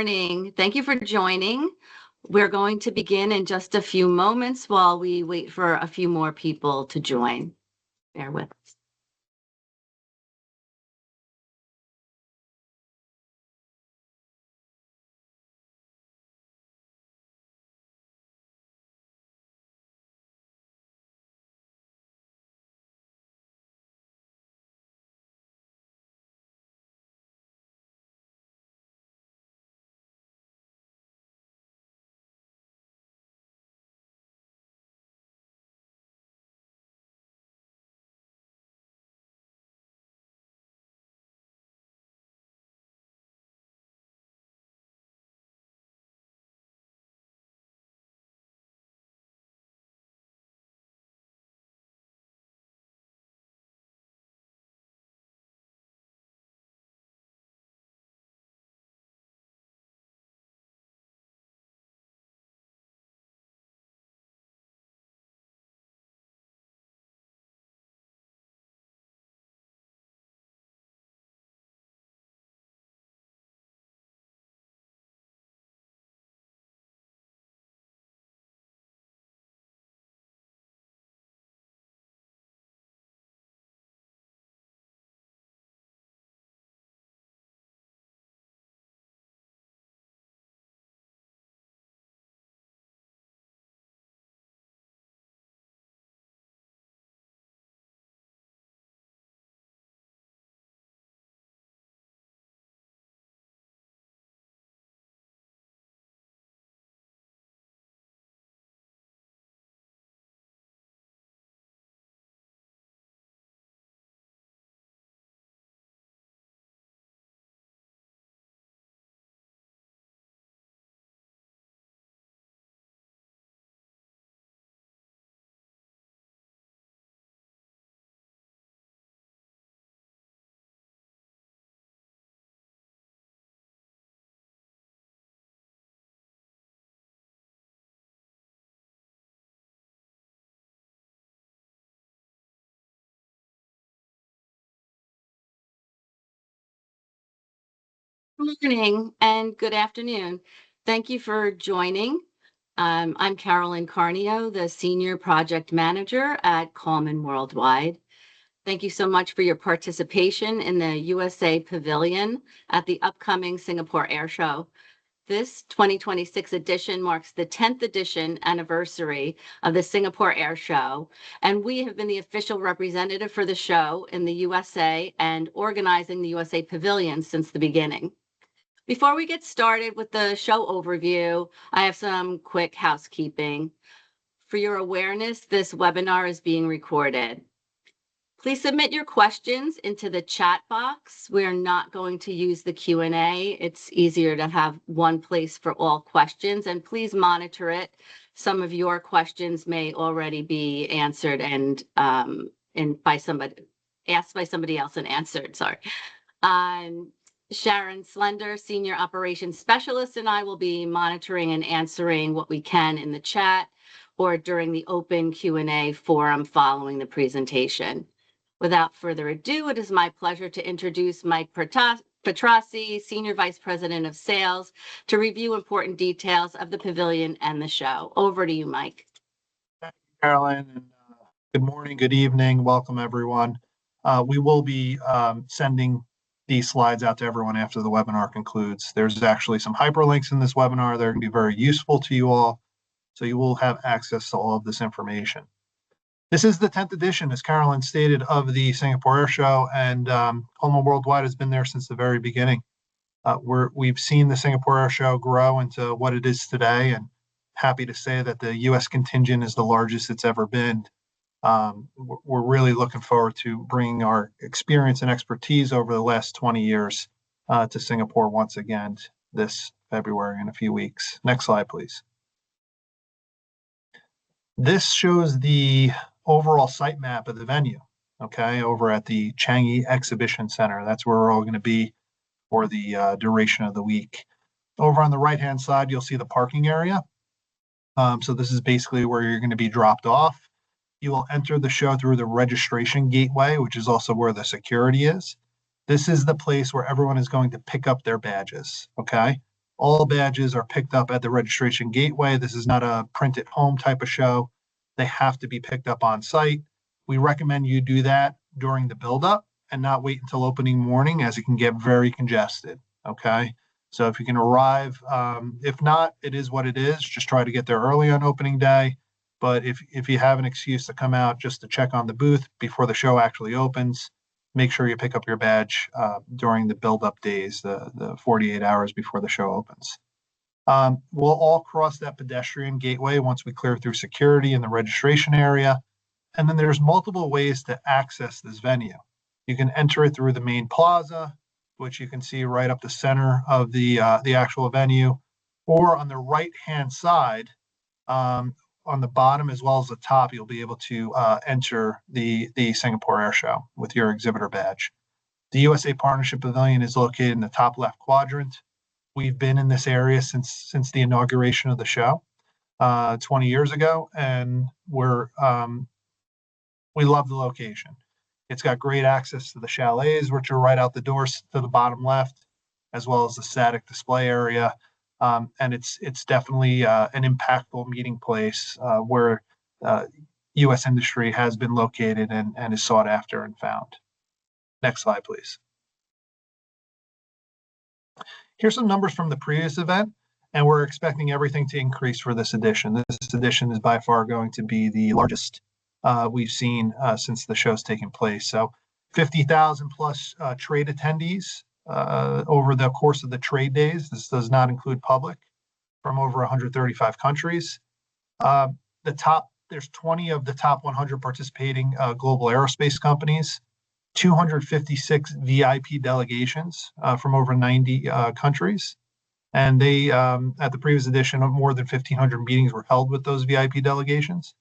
Morning. Thank you for joining. We're going to begin in just a few moments while we wait for a few more people to join. Bear with us. Good morning and good afternoon. Thank you for joining. I'm Carolyn Carnio, the Senior Project Manager at Coleman Worldwide. Thank you so much for your participation in the USA Pavilion at the upcoming Singapore Airshow. This 2026 edition marks the 10th edition anniversary of the Singapore Air Show, and we have been the official representative for the show in the USA and organizing the USA Pavilion since the beginning. Before we get started with the show overview, I have some quick housekeeping. For your awareness, this webinar is being recorded. Please submit your questions into the chat box. We're not going to use the Q&A. It's easier to have one place for all questions, and please monitor it. Some of your questions may already be answered and by somebody asked by somebody else and answered. Sorry. Sharon Slender, Senior Operations Specialist, and I will be monitoring and answering what we can in the chat or during the open Q&A forum following the presentation. Without further ado, it is my pleasure to introduce Mike Petrossi, Senior Vice President of Sales, to review important details of the Pavilion and the show. Over to you, Mike. Thank you, Carolyn. And, good morning, good evening. Welcome, everyone. We will be sending these slides out to everyone after the webinar concludes. There's actually some hyperlinks in this webinar. They're going to be very useful to you all, so you will have access to all of this information. This is the 10th edition, as Carolyn stated, of the Singapore Air Show, and Coleman Worldwide has been there since the very beginning. We've seen the Singapore Air Show grow into what it is today, and happy to say that the U.S. contingent is the largest it's ever been. We're really looking forward to bringing our experience and expertise over the last 20 years to Singapore once again this February in a few weeks. Next slide, please. This shows the overall site map of the venue, okay, over at the Changi Exhibition Center. That's where we're all going to be for the duration of the week. Over on the right-hand side, you'll see the parking area. So this is basically where you're going to be dropped off. You will enter the show through the registration gateway, which is also where the security is. This is the place where everyone is going to pick up their badges, okay? All badges are picked up at the registration gateway. This is not a print at home type of show. They have to be picked up on site. We recommend you do that during the buildup and not wait until opening morning, as it can get very congested. Okay. So if you can arrive, if not, it is what it is. Just try to get there early on opening day. But if you have an excuse to come out just to check on the booth before the show actually opens, make sure you pick up your badge during the build-up days, the 48 hours before the show opens. We'll all cross that pedestrian gateway once we clear through security in the registration area. And then there's multiple ways to access this venue. You can enter it through the main plaza, which you can see right up the center of the actual venue, or on the right-hand side, on the bottom as well as the top, you'll be able to enter the Singapore Airshow with your exhibitor badge. The USA Partnership Pavilion is located in the top left quadrant. We've been in this area since the inauguration of the show 20 years ago, and we love the location. It's got great access to the chalets, which are right out the doors to the bottom left, as well as the static display area. And it's definitely an impactful meeting place where U.S. industry has been located and is sought after and found. Next slide, please. Here's some numbers from the previous event, and we're expecting everything to increase for this edition. This edition is by far going to be the largest we've seen since the show's taken place. So 50,000 plus trade attendees over the course of the trade days. This does not include public, from over 135 countries. There's 20 of the top 100 participating global aerospace companies, 256 VIP delegations from over 90 countries. And they, at the previous edition, more than 1,500 meetings were held with those VIP delegations.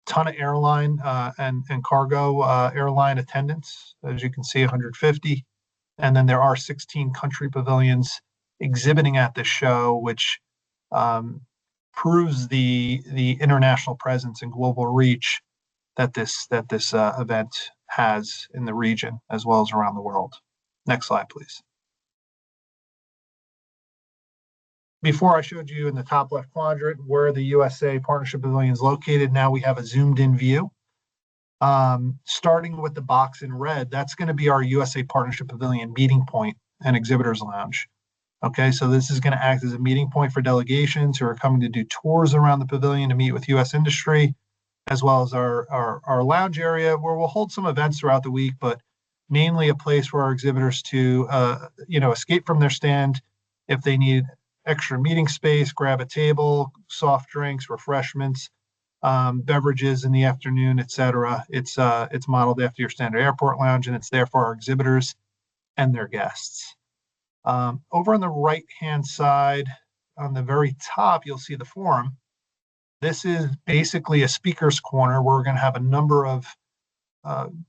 Ton of airline and cargo airline attendance, as you can see, 150. And then there are 16 country pavilions exhibiting at this show, which proves the international presence and global reach that this event has in the region as well as around the world. Next slide, please. Before I showed you in the top left quadrant where the USA Partnership Pavilion is located, now we have a zoomed in view. Starting with the box in red, that's going to be our USA Partnership Pavilion meeting point and exhibitors lounge. Okay, so this is going to act as a meeting point for delegations who are coming to do tours around the pavilion to meet with U.S. industry, as well as our lounge area where we'll hold some events throughout the week, but mainly a place for our exhibitors to escape from their stand if they need extra meeting space, grab a table, soft drinks, refreshments, beverages in the afternoon, etc. It's modeled after your standard airport lounge, and it's there for our exhibitors and their guests. Over on the right-hand side, on the very top, you'll see the forum. This is basically a speaker's corner where we're going to have a number of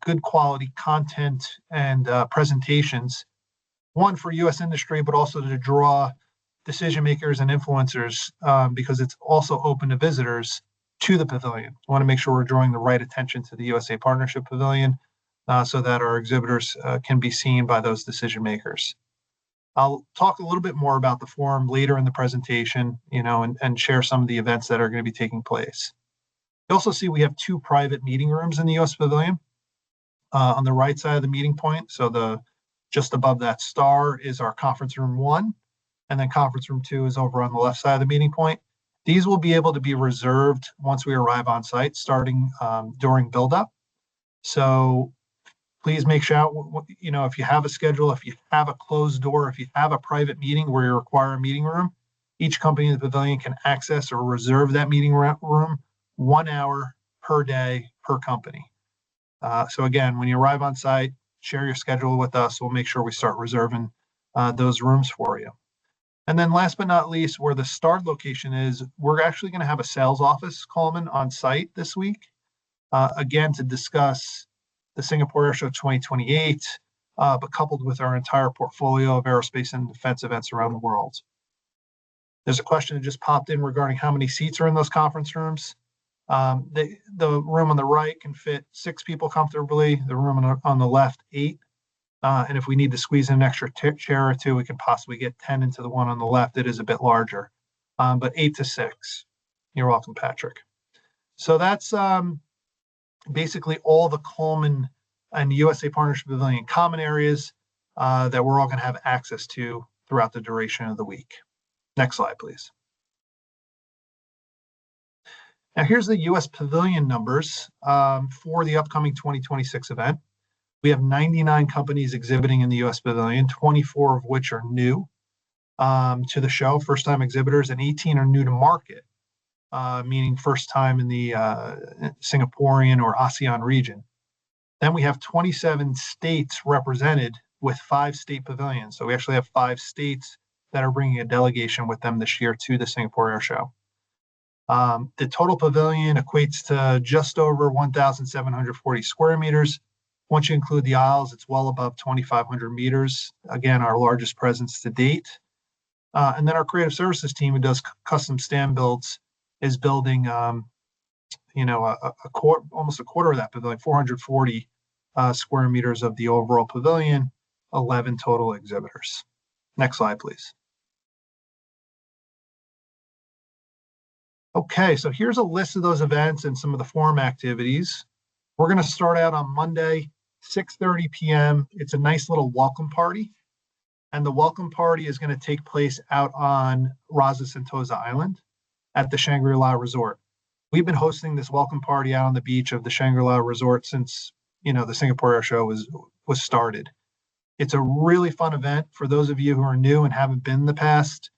good quality content and presentations, one for U.S. industry, but also to draw decision makers and influencers because it's also open to visitors to the pavilion. We want to make sure we're drawing the right attention to the USA Partnership Pavilion so that our exhibitors can be seen by those decision makers. I'll talk a little bit more about the forum later in the presentation, and share some of the events that are going to be taking place. You also see we have two private meeting rooms in the U.S. Pavilion. On the right side of the meeting point, so just above that star is our conference room 1, and then conference room 2 is over on the left side of the meeting point. These will be able to be reserved once we arrive on site, starting during build-up. So please make sure, if you have a schedule, if you have a closed door, if you have a private meeting where you require a meeting room, each company in the pavilion can access or reserve that meeting room 1 hour per day per company. So again, when you arrive on site, share your schedule with us. We'll make sure we start reserving those rooms for you. And then last but not least, where the start location is, we're actually going to have a sales office, Coleman, on site this week, again, to discuss the Singapore Airshow 2028, but coupled with our entire portfolio of aerospace and defense events around the world. There's a question that just popped in regarding how many seats are in those conference rooms. The room on the right can fit 6 people comfortably. The room on the left, 8. And if we need to squeeze in an extra chair or two, we can possibly get 10 into the one on the left. It is a bit larger, but 8 to 6. You're welcome, Patrick. So that's basically all the Coleman and USA Partnership Pavilion common areas that we're all going to have access to throughout the duration of the week. Next slide, please. Now here's the US Pavilion numbers for the upcoming 2026 event. We have 99 companies exhibiting in the US Pavilion, 24 of which are new to the show, first-time exhibitors, and 18 are new to market, meaning first time in the Singaporean or ASEAN region. Then we have 27 states represented with 5 state pavilions. So we actually have 5 states that are bringing a delegation with them this year to the Singapore Airshow. The total pavilion equates to just over 1,740 square meters. Once you include the aisles, it's well above 2,500 meters. Again, our largest presence to date. And then our creative services team, who does custom stand builds, is building, almost a quarter of that pavilion, 440 square meters of the overall pavilion, 11 total exhibitors. Next slide, please. Okay, so here's a list of those events and some of the forum activities. We're going to start out on Monday, 6:30 p.m. It's a nice little welcome party. And the welcome party is going to take place out on Rasa Sentosa Island at the Shangri-La Resort. We've been hosting this welcome party out on the beach of the Shangri-La Resort since, the Singapore Airshow was started. It's a really fun event for those of you who are new and haven't been in the past.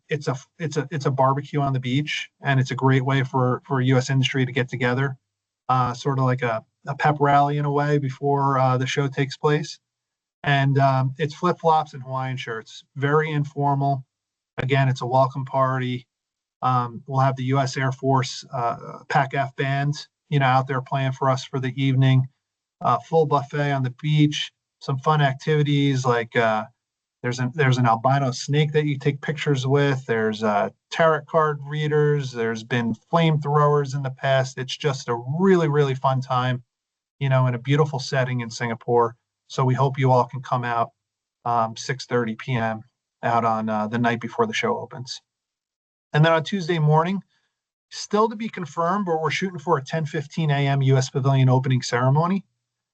It's a barbecue on the beach, and it's a great way for U.S. industry to get together, sort of like a pep rally in a way before the show takes place. And it's flip-flops and Hawaiian shirts, very informal. Again, it's a welcome party. We'll have the U.S. Air Force PAC-F band, out there playing for us for the evening. Full buffet on the beach, some fun activities like there's an albino snake that you take pictures with. There's tarot card readers. There's been flamethrowers in the past. It's just a really, really fun time, in a beautiful setting in Singapore. So we hope you all can come out 6:30 p.m. out on the night before the show opens. And then on Tuesday morning, still to be confirmed, but we're shooting for a 10:15 a.m. U.S. Pavilion opening ceremony.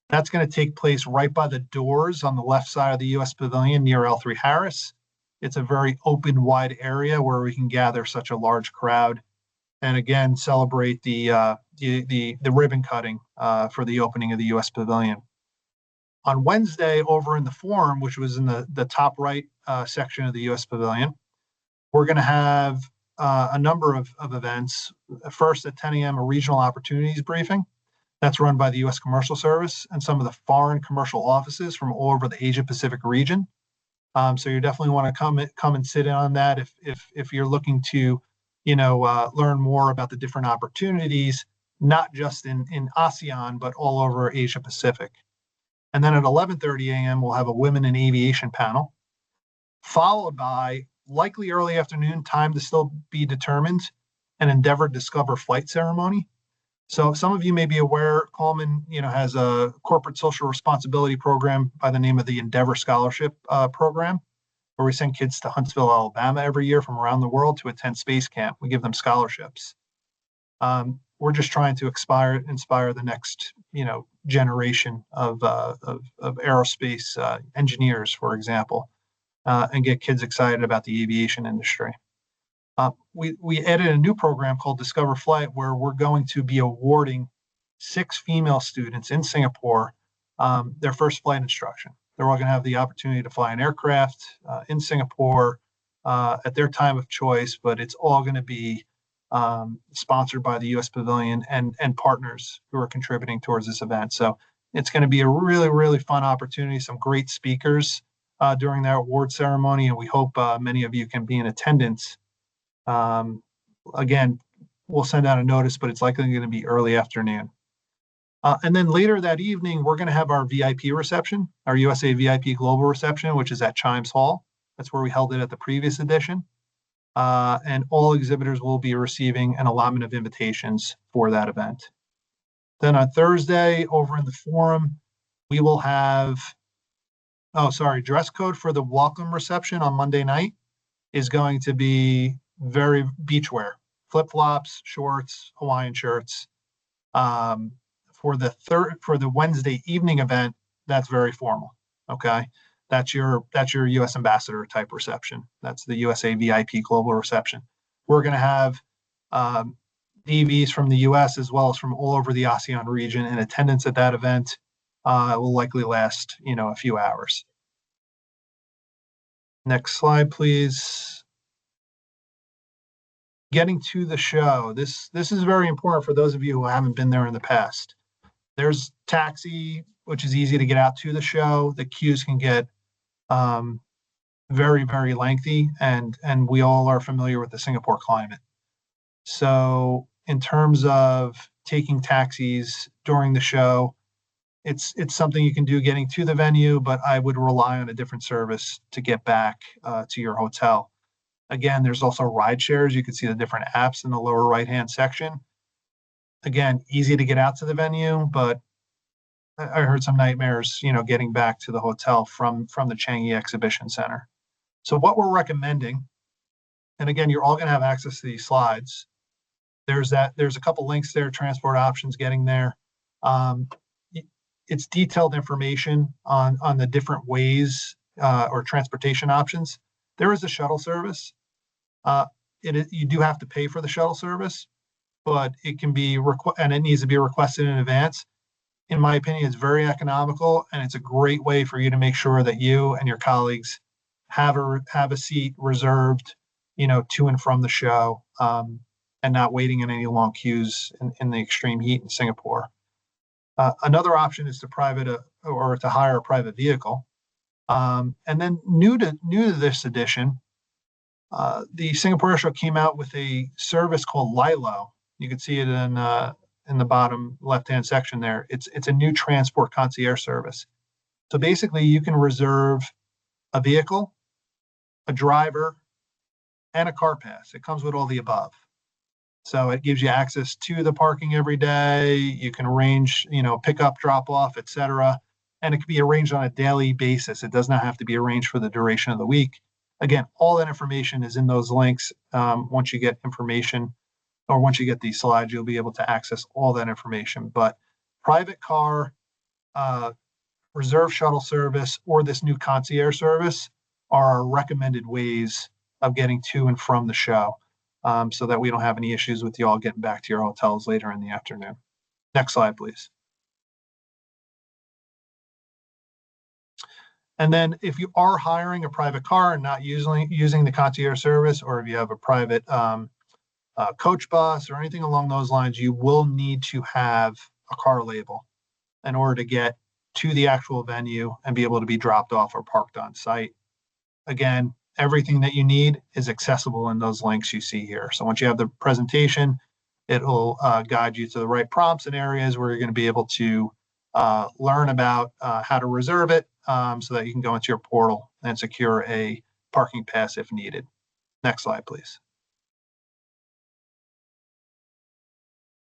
That's going to take place right by the doors on the left side of the U.S. Pavilion near L3 Harris. It's a very open, wide area where we can gather such a large crowd, and again celebrate the ribbon cutting for the opening of the U.S. Pavilion. On Wednesday, over in the forum, which was in the top right section of the U.S. Pavilion, we're going to have a number of events. First, at 10 a.m., a regional opportunities briefing. That's run by the U.S. Commercial Service and some of the foreign commercial offices from all over the Asia-Pacific region. So you definitely want to come and sit in on that if you're looking to, learn more about the different opportunities, not just in ASEAN, but all over Asia-Pacific. And then at 11:30 a.m., we'll have a women in aviation panel, followed by likely early afternoon, time to still be determined, an Endeavor Discover flight ceremony. So some of you may be aware, Coleman, has a corporate social responsibility program by the name of the Endeavor Scholarship Program, where we send kids to Huntsville, Alabama every year from around the world to attend space camp. We give them scholarships. We're just trying to inspire the next, generation of aerospace engineers, for example, and get kids excited about the aviation industry. We added a new program called Discover Flight, where we're going to be awarding 6 female students in Singapore their first flight instruction. They're all going to have the opportunity to fly an aircraft in Singapore at their time of choice, but it's all going to be sponsored by the U.S. Pavilion and partners who are contributing towards this event. So it's going to be a really, really fun opportunity, some great speakers during that award ceremony, and we hope many of you can be in attendance. Again, we'll send out a notice, but it's likely going to be early afternoon. And then later that evening, we're going to have our VIP reception, our USA VIP Global reception, which is at Chimes Hall. That's where we held it at the previous edition. And all exhibitors will be receiving an allotment of invitations for that event. Then on Thursday, over in the forum, we will have Oh, sorry. Dress code for the welcome reception on Monday night is going to be very beachwear, flip-flops, shorts, Hawaiian shirts. Um, for the Wednesday evening event, that's very formal. Okay. That's your US ambassador type reception. That's the USA VIP global reception. We're going to have um, DVs from the US as well as from all over the ASEAN region in attendance at that event. It will likely last, a few hours. Next slide, please. Getting to the show. This is very important for those of you who haven't been there in the past. There's taxi, which is easy to get out to the show. The queues can get um, very, very lengthy, and we all are familiar with the Singapore climate. So in terms of taking taxis during the show, it's something you can do getting to the venue, but I would rely on a different service to get back to your hotel. Again, there's also ride shares. You can see the different apps in the lower right-hand section. Again, easy to get out to the venue, but I heard some nightmares, getting back to the hotel from the Changi Exhibition Center. So what we're recommending, and again, you're all going to have access to these slides. There's a couple links there, transport options, getting there. Um, it's detailed information on the different ways or transportation options. There is a shuttle service. You do have to pay for the shuttle service, but it can be and it needs to be requested in advance. In my opinion, it's very economical, and it's a great way for you to make sure that you and your colleagues have a seat reserved, to and from the show, and not waiting in any long queues in the extreme heat in Singapore. Another option is to hire a private vehicle. And then new to this edition, the Singapore Airshow came out with a service called Lilo. You can see it in the bottom left-hand section there. It's a new transport concierge service. So basically, you can reserve a vehicle, a driver, and a car pass. It comes with all the above. So it gives you access to the parking every day. You can arrange, pick up, drop off, etc. And it can be arranged on a daily basis. It does not have to be arranged for the duration of the week. Again, all that information is in those links. Once you get information, or once you get these slides, you'll be able to access all that information. But private car, reserve shuttle service, or this new concierge service are our recommended ways of getting to and from the show, so that we don't have any issues with you all getting back to your hotels later in the afternoon. Next slide, please. And then if you are hiring a private car and not using the concierge service, or if you have a private coach bus or anything along those lines, you will need to have a car label in order to get to the actual venue and be able to be dropped off or parked on site. Again, everything that you need is accessible in those links you see here. So once you have the presentation, it'll guide you to the right prompts and areas where you're going to be able to learn about how to reserve it, so that you can go into your portal and secure a parking pass if needed. Next slide, please.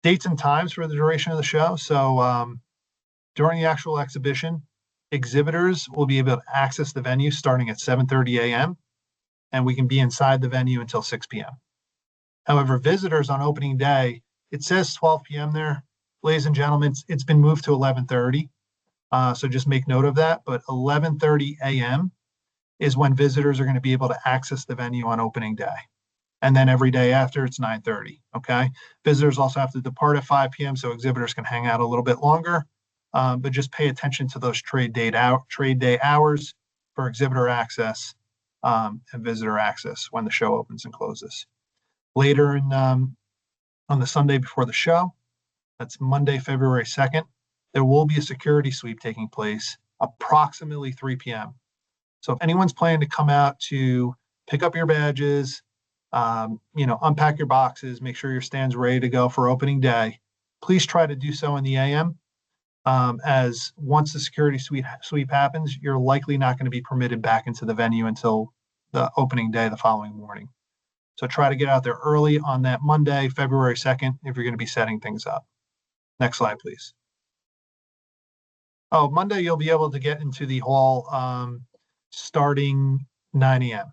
Dates and times for the duration of the show. So during the actual exhibition, exhibitors will be able to access the venue starting at 7:30 a.m. and we can be inside the venue until 6 p.m. However, visitors on opening day, it says 12 p.m. there. Ladies and gentlemen, it's been moved to 11:30. So just make note of that. But 11:30 a.m. is when visitors are going to be able to access the venue on opening day. And then every day after, it's 9:30. Okay. Visitors also have to depart at 5 p.m. so exhibitors can hang out a little bit longer. But just pay attention to those trade day hours for exhibitor access and visitor access when the show opens and closes. Later on the Sunday before the show, that's Monday, February 2nd, there will be a security sweep taking place approximately 3 p.m. So if anyone's planning to come out to pick up your badges, unpack your boxes, make sure your stand's ready to go for opening day, please try to do so in the AM. As once the security sweep happens, you're likely not going to be permitted back into the venue until the opening day the following morning. So try to get out there early on that Monday, February 2nd, if you're going to be setting things up. Next slide, please. Oh, Monday, you'll be able to get into the hall starting 9 a.m.,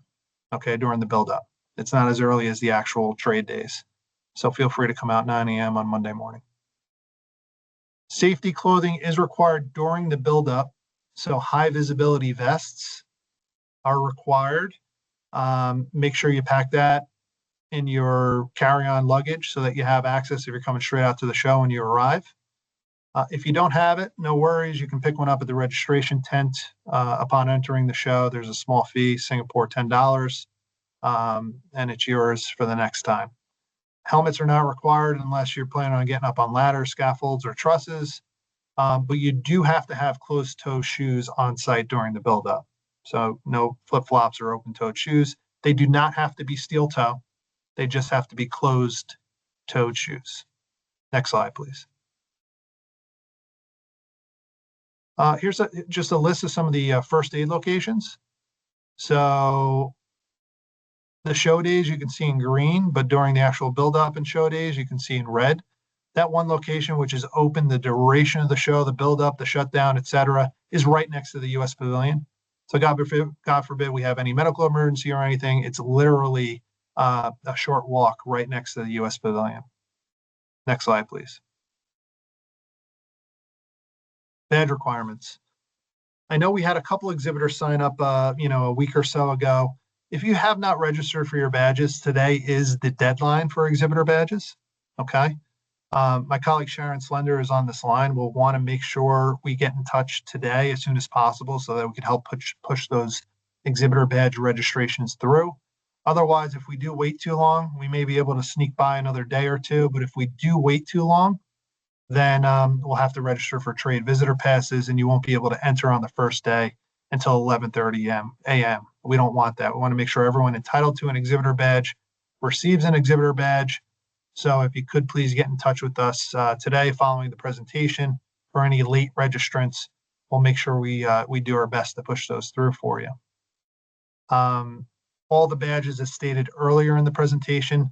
okay, during the build-up. It's not as early as the actual trade days. So feel free to come out 9 a.m. on Monday morning. Safety clothing is required during the build-up. So high visibility vests are required. Make sure you pack that in your carry-on luggage so that you have access if you're coming straight out to the show when you arrive. If you don't have it, no worries. You can pick one up at the registration tent upon entering the show. There's a small fee, Singapore $10, and it's yours for the next time. Helmets are not required unless you're planning on getting up on ladders, scaffolds, or trusses, but you do have to have closed-toe shoes on site during the build-up. So no flip-flops or open-toed shoes. They do not have to be steel-toe. They just have to be closed-toed shoes. Next slide, please. Here's just a list of some of the first aid locations. So the show days you can see in green, but during the actual build-up and show days you can see in red. That one location, which is open the duration of the show, the build-up, the shutdown, etc., is right next to the U.S. Pavilion. So God forbid we have any medical emergency or anything, it's literally a short walk right next to the U.S. Pavilion. Next slide, please. Badge requirements. I know we had a couple exhibitors sign up, a week or so ago. If you have not registered for your badges, today is the deadline for exhibitor badges. Okay. My colleague Sharon Slender is on this line. We'll want to make sure we get in touch today as soon as possible so that we can help push those exhibitor badge registrations through. Otherwise, if we do wait too long, we may be able to sneak by another day or two. But if we do wait too long, then we'll have to register for trade visitor passes, and you won't be able to enter on the first day until 11:30 a.m. We don't want that. We want to make sure everyone entitled to an exhibitor badge receives an exhibitor badge. So if you could please get in touch with us today following the presentation for any late registrants, we'll make sure we do our best to push those through for you. All the badges, as stated earlier in the presentation,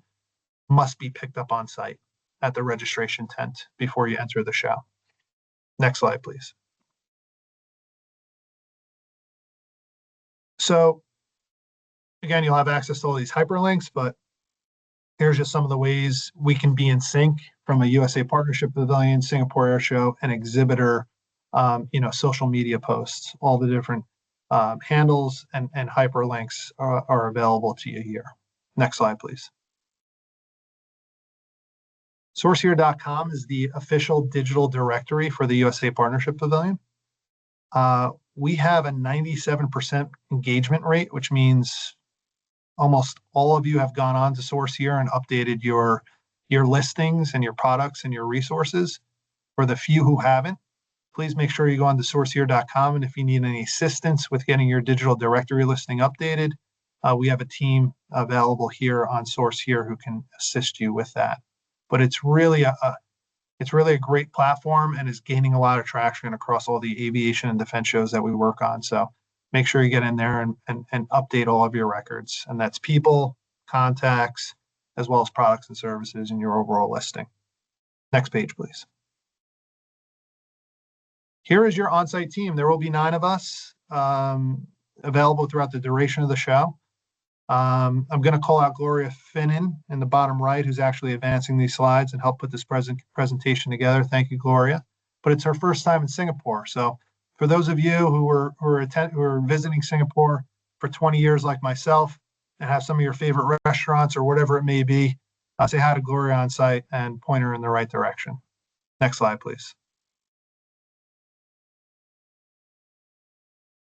must be picked up on site at the registration tent before you enter the show. Next slide, please. So again, you'll have access to all these hyperlinks, but here's just some of the ways we can be in sync from a USA Partnership Pavilion, Singapore Airshow, and exhibitor, social media posts. All the different handles and hyperlinks are available to you here. Next slide, please. Sourcehere.com is the official digital directory for the USA Partnership Pavilion. We have a 97% engagement rate, which means almost all of you have gone on to Sourcehere and updated your listings and your products and your resources. For the few who haven't, please make sure you go on to sourcehere.com. And if you need any assistance with getting your digital directory listing updated, we have a team available here on Sourcehere who can assist you with that. But it's really a great platform and is gaining a lot of traction across all the aviation and defense shows that we work on. So make sure you get in there and update all of your records. And that's people, contacts, as well as products and services in your overall listing. Next page, please. Here is your on-site team. There will be 9 of us available throughout the duration of the show. I'm going to call out Gloria Finnan in the bottom right, who's actually advancing these slides and help put this presentation together. Thank you, Gloria. But it's her first time in Singapore. So for those of you who are visiting Singapore for 20 years like myself and have some of your favorite restaurants or whatever it may be, say hi to Gloria on site and point her in the right direction. Next slide, please.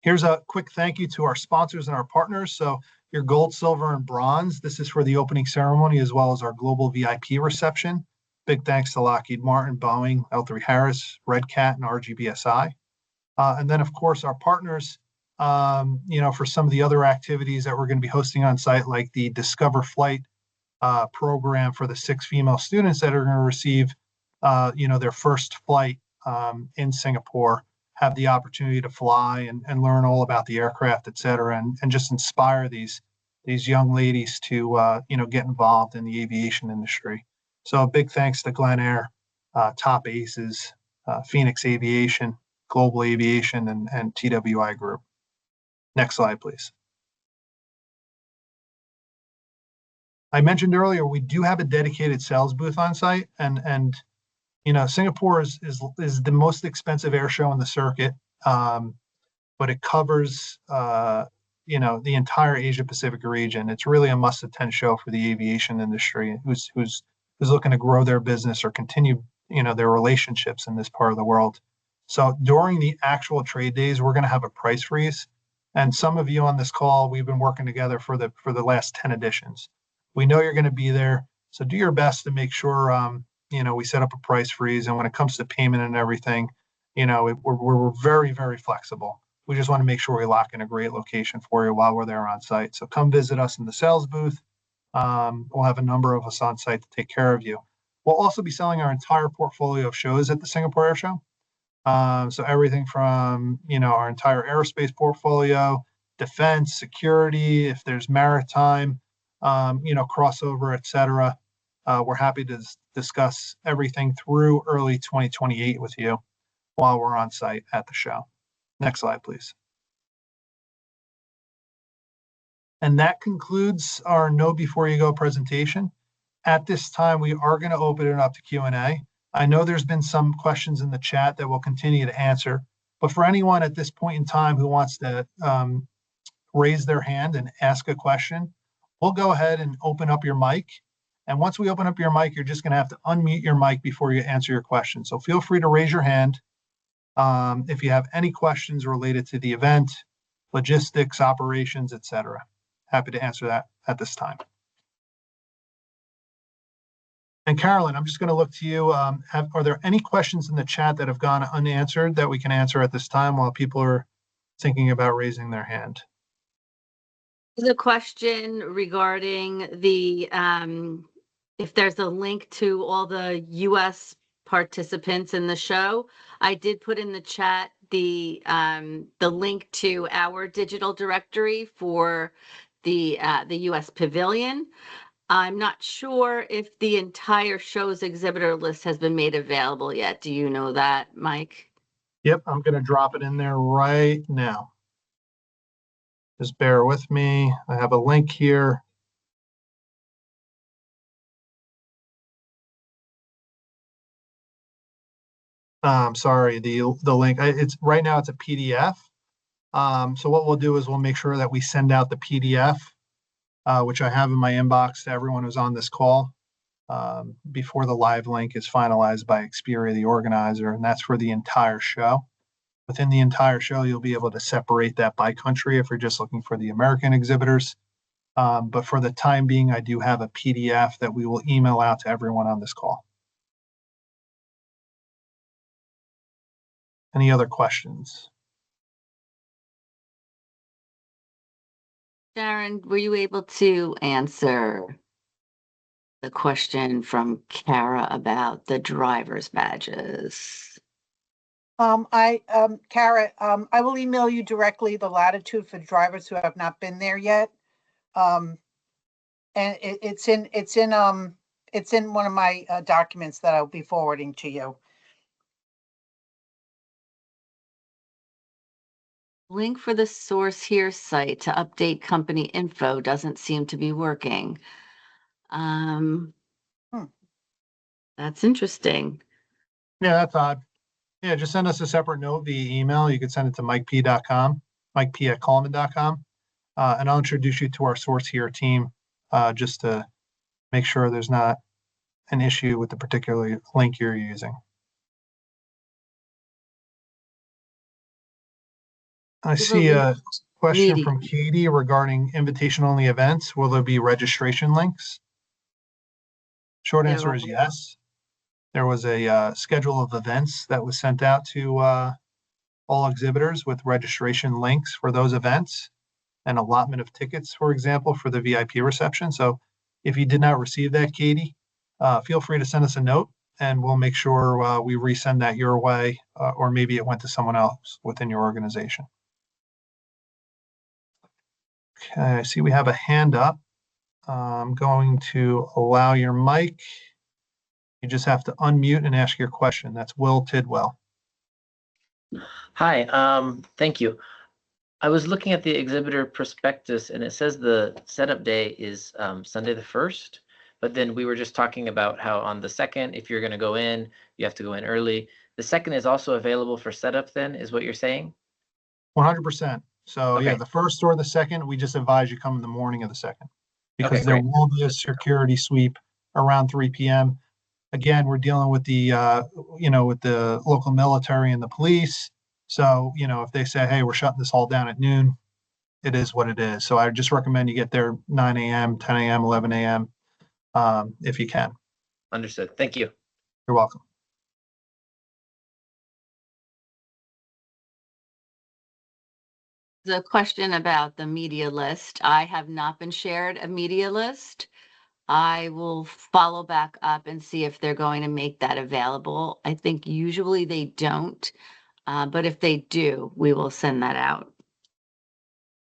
Here's a quick thank you to our sponsors and our partners. So your gold, silver, and bronze, this is for the opening ceremony as well as our global VIP reception. Big thanks to Lockheed Martin, Boeing, L3 Harris, Red Cat, and RGBSI. And then, of course, our partners, for some of the other activities that we're going to be hosting on site, like the Discover Flight program for the 6 female students that are going to receive, their first flight in Singapore, have the opportunity to fly and learn all about the aircraft, et cetera, and just inspire these young ladies to, get involved in the aviation industry. So a big thanks to Glen Air, Top Aces, Phoenix Aviation, Global Aviation, and TWI Group. Next slide, please. I mentioned earlier, we do have a dedicated sales booth on site, and Singapore is the most expensive air show in the circuit, but it covers the entire Asia Pacific region. It's really a must-attend show for the aviation industry who's looking to grow their business or continue their relationships in this part of the world. So during the actual trade days, we're going to have a price freeze, and some of you on this call, we've been working together for the last 10 editions. We know you're going to be there, so do your best to make sure we set up a price freeze. And when it comes to payment and everything, we're very, very flexible. We just want to make sure we lock in a great location for you while we're there on site. So come visit us in the sales booth. We'll have a number of us on site to take care of you. We'll also be selling our entire portfolio of shows at the Singapore Air Show. So everything from our entire aerospace portfolio, defense, security, if there's maritime, crossover, etc. We're happy to discuss everything through early 2028 with you while we're on site at the show. Next slide, please. And that concludes our Know Before You Go presentation. At this time, we are going to open it up to Q&A. I know there's been some questions in the chat that we'll continue to answer, but for anyone at this point in time who wants to raise their hand and ask a question, we'll go ahead and open up your mic. And once we open up your mic, you're just going to have to unmute your mic before you answer your question. So feel free to raise your hand if you have any questions related to the event, logistics, operations, etc. Happy to answer that at this time. And Carolyn, I'm just going to look to you. Are there any questions in the chat that have gone unanswered that we can answer at this time while people are thinking about raising their hand? There's a question regarding the if there's a link to all the U.S. participants in the show. I did put in the chat the link to our digital directory for the U.S. Pavilion. I'm not sure if the entire show's exhibitor list has been made available yet. Do you know that, Mike? Yep, I'm going to drop it in there right now. Just bear with me. I have a link here. Sorry, the link. It's right now. It's a PDF. So what we'll do is we'll make sure that we send out the PDF, which I have in my inbox to everyone who's on this call before the live link is finalized by Xperia, the organizer, and that's for the entire show. Within the entire show, you'll be able to separate that by country if you're just looking for the American exhibitors. But for the time being, I do have a PDF that we will email out to everyone on this call. Any other questions? Sharon, were you able to answer the question from Kara about the driver's badges? Kara, I will email you directly the latitude for drivers who have not been there yet. And it's in one of my documents that I'll be forwarding to you. Link for the Source Here site to update company info doesn't seem to be working. That's interesting. Yeah, that's odd. Yeah, just send us a separate note via email. You could send it to mikep.com, mikep@coleman.com, and I'll introduce you to our Source Here team just to make sure there's not an issue with the particular link you're using. I see a question from Katie regarding invitation-only events. Will there be registration links? Short answer is yes. There was a schedule of events that was sent out to all exhibitors with registration links for those events and allotment of tickets, for example, for the VIP reception. So if you did not receive that, Katie, feel free to send us a note and we'll make sure we resend that your way, or maybe it went to someone else within your organization. Okay, I see we have a hand up. I'm going to allow your mic. You just have to unmute and ask your question. That's Will Tidwell. Hi, thank you. I was looking at the exhibitor prospectus and it says the setup day is Sunday the 1st, but then we were just talking about how on the 2nd, if you're going to go in, you have to go in early. The 2nd is also available for setup then, is what you're saying? 100%. So yeah, Okay. the first or the second, we just advise you come in the morning of the second. Because Okay, there great. will be a security sweep around 3 p.m. Again, we're dealing with with the local military and the police. So, if they say, hey, we're shutting this all down at noon, it is what it is. So I just recommend you get there 9 a.m., 10 a.m., 11 a.m. If you can. Understood. Thank you. You're welcome. The question about the media list. I have not been shared a media list. I will follow back up and see if they're going to make that available. I think usually they don't, but if they do, we will send that out.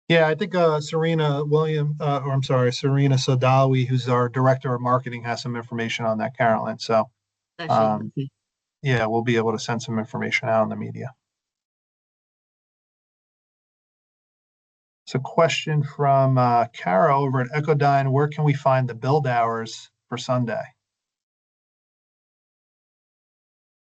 Yeah, I think Serena Sodawi, who's our director of marketing, has some information on that, Carolyn. So, Does she? yeah, we'll be able to send some information out in the media. It's a question from Kara over at Echodyne. Where can we find the build hours for Sunday?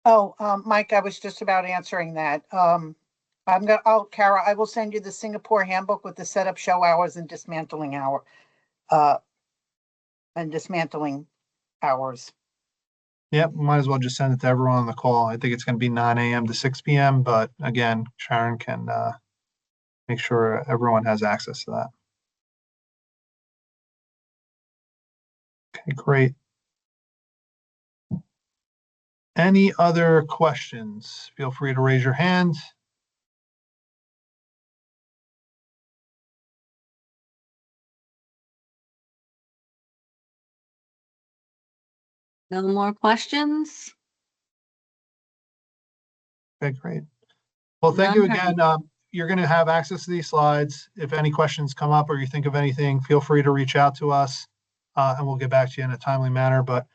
Oh, Mike, I was just about answering that. Kara, I will send you the Singapore handbook with the setup, show hours, and dismantling hours. Yep, might as well just send it to everyone on the call. I think it's going to be 9 a.m. to 6 p.m. But again, Sharon can make sure everyone has access to that. Okay, great. Any other questions? Feel free to raise your hand. No more questions? Okay, great. Well, thank you None. again. You're going to have access to these slides. If any questions come up or you think of anything, feel free to reach out to us and we'll get back to you in a timely manner. But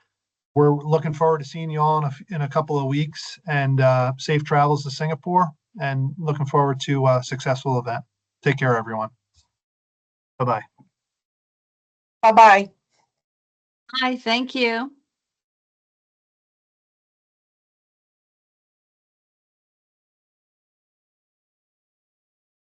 we're looking forward to seeing you all in a couple of weeks, and safe travels to Singapore, and looking forward to a successful event. Take care, everyone. Bye-bye. Bye-bye. Hi, thank you.